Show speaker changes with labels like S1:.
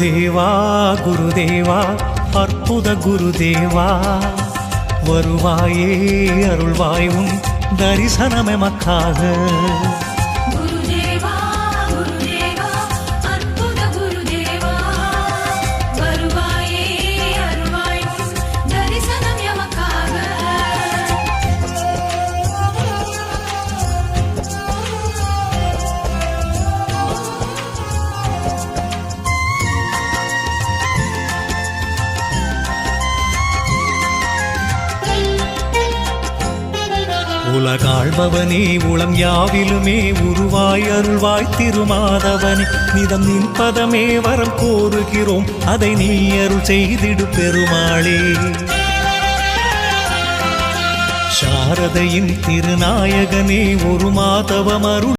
S1: குருதேவா குருதேவா அற்புத குருதேவா வருவாயே அருள்வாய் உன் தரிசனம் எமக்காக உலகாள்பவனே உளம் யாவிலுமே உருவாய் அருள்வாய் திருமாதவனே நிதம் நின் பதமே வரம் கோருகிறோம் அதை நீ அருள் செய்திடு பெருமாளே சாரதையின் திருநாயகனே ஒரு மாதவம் அருள்